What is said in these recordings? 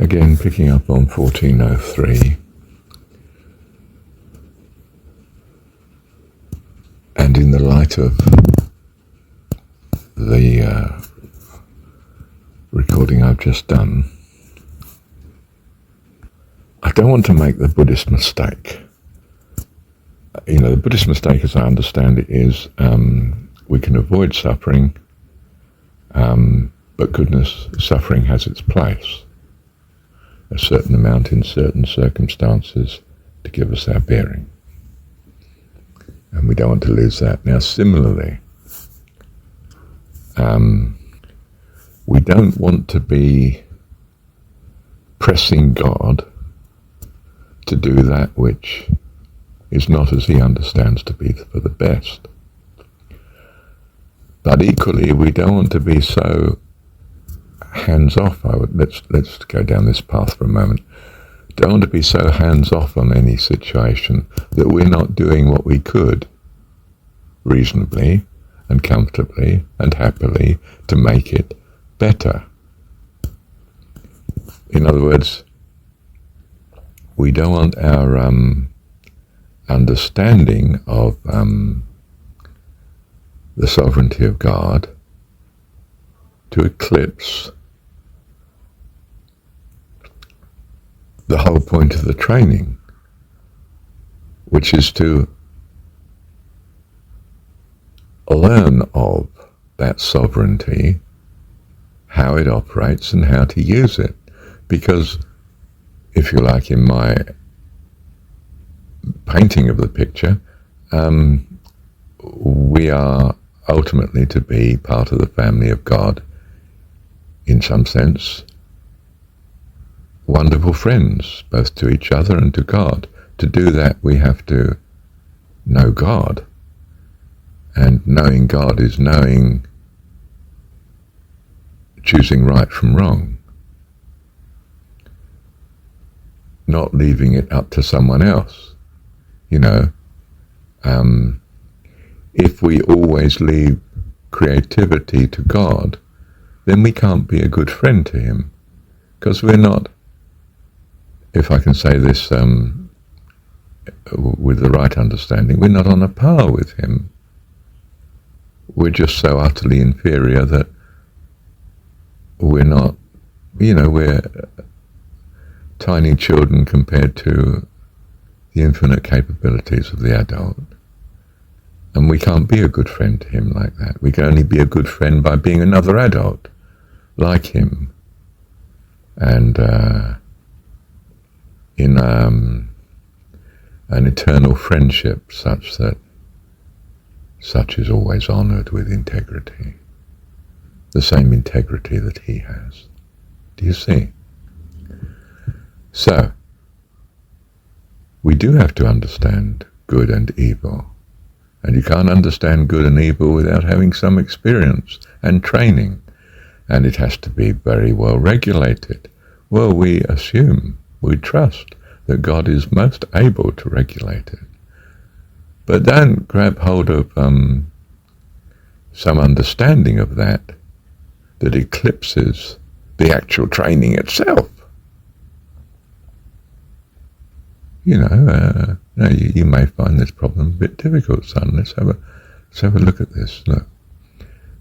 Again, picking up on 1403, and in the light of the recording I've just done, I don't want to make the Buddhist mistake. The Buddhist mistake, as I understand it, is we can avoid suffering, but goodness, suffering has its place. A certain amount in certain circumstances to give us our bearing. And we don't want to lose that. Now, similarly, we don't want to be pressing God to do that which is not as he understands to be for the best. But equally, we don't want to be so hands-off. Let's go down this path for a moment. Don't want to be so hands-off on any situation that we're not doing what we could reasonably and comfortably and happily to make it better. In other words, we don't want our understanding of the sovereignty of God to eclipse the whole point of the training, which is to learn of that sovereignty, how it operates and how to use it. Because, if you like, in my painting of the picture, we are ultimately to be part of the family of God, in some sense, wonderful friends, both to each other and to God. To do that, we have to know God. And knowing God is choosing right from wrong, not leaving it up to someone else. If we always leave creativity to God, then we can't be a good friend to him, because we're not, if I can say this with the right understanding, we're not on a par with him. We're just so utterly inferior that we're not, we're tiny children compared to the infinite capabilities of the adult. And we can't be a good friend to him like that. We can only be a good friend by being another adult like him. And in an eternal friendship such is always honoured with integrity. The same integrity that he has. Do you see? So, we do have to understand good and evil. And you can't understand good and evil without having some experience and training. And it has to be very well regulated. Well, we assume, we trust that God is most able to regulate it. But don't grab hold of some understanding of that eclipses the actual training itself. You may find this problem a bit difficult, son. Let's have a look at this. Look.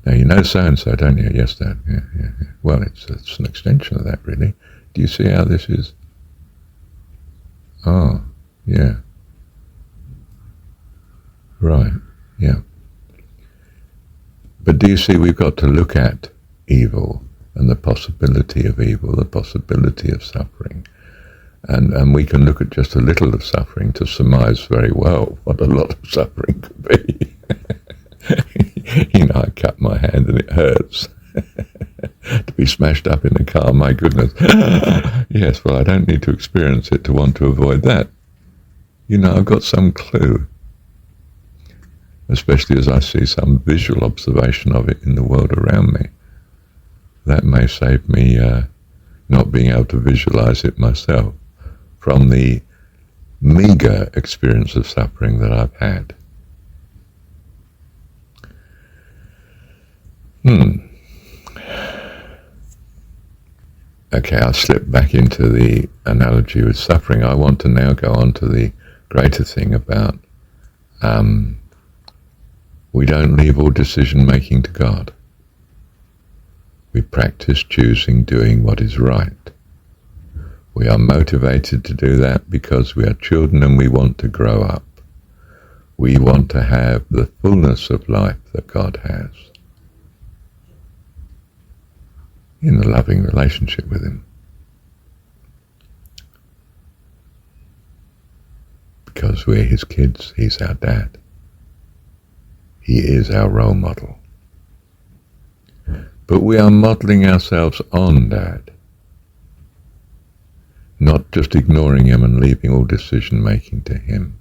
Now, you know so-and-so, don't you? Yes, Dad. Yeah. Well, it's an extension of that, really. Do you see how this is? Oh, yeah. Right, yeah. But do you see, we've got to look at evil and the possibility of evil, the possibility of suffering. And we can look at just a little of suffering to surmise very well what a lot of suffering could be. I cut my hand and it hurts. To be smashed up in a car, my goodness. Yes, well, I don't need to experience it to want to avoid that. I've got some clue. Especially as I see some visual observation of it in the world around me. That may save me not being able to visualize it myself from the meager experience of suffering that I've had. okay, I'll slip back into the analogy with suffering. I want to now go on to the greater thing about we don't leave all decision making to God. We practice choosing doing what is right. We are motivated to do that because we are children and we want to grow up. We want to have the fullness of life that God has in a loving relationship with Him. Because we're His kids, He's our dad. He is our role model. But we are modeling ourselves on Dad, not just ignoring Him and leaving all decision-making to Him.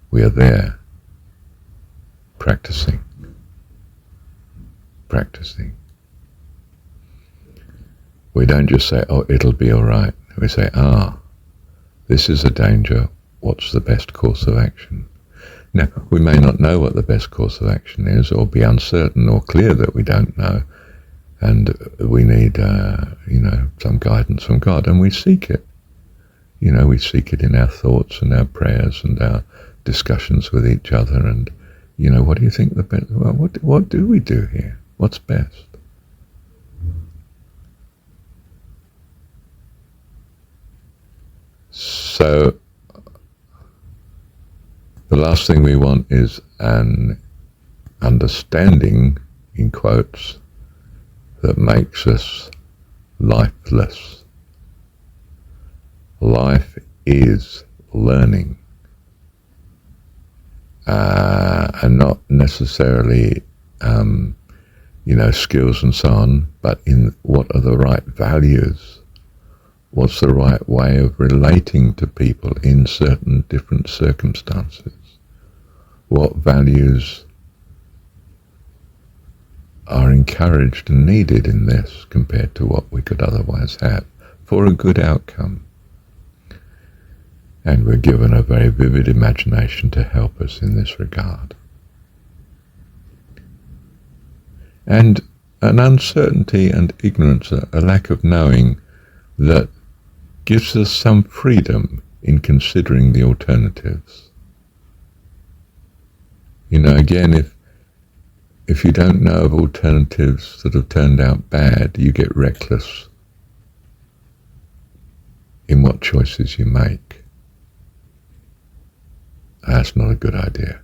We are there, practicing. We don't just say, oh, it'll be all right. We say, this is a danger. What's the best course of action? Now, we may not know what the best course of action is, or be uncertain or clear that we don't know, and we need, some guidance from God, and we seek it. We seek it in our thoughts and our prayers and our discussions with each other, and, what do you think the best, well, what do we do here? What's best? So, the last thing we want is an understanding, in quotes, that makes us lifeless. Life is learning, and not necessarily, skills and so on, but in what are the right values. What's the right way of relating to people in certain different circumstances? What values are encouraged and needed in this compared to what we could otherwise have for a good outcome? And we're given a very vivid imagination to help us in this regard. And an uncertainty and ignorance, a lack of knowing, that gives us some freedom in considering the alternatives. Again, if you don't know of alternatives that have turned out bad, you get reckless in what choices you make. That's not a good idea.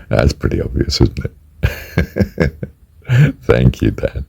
That's pretty obvious, isn't it? Thank you, Dad.